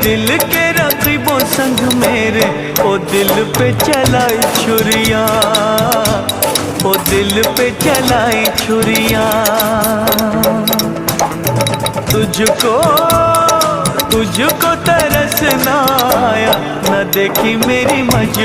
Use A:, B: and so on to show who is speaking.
A: दिल के रकीबों संग मेरे ओ दिल पे चलाई छुरियां, ओ दिल पे चलाई छुरियां। तुझको तुझको तरस न आया, न देखी मेरी मजबूरी।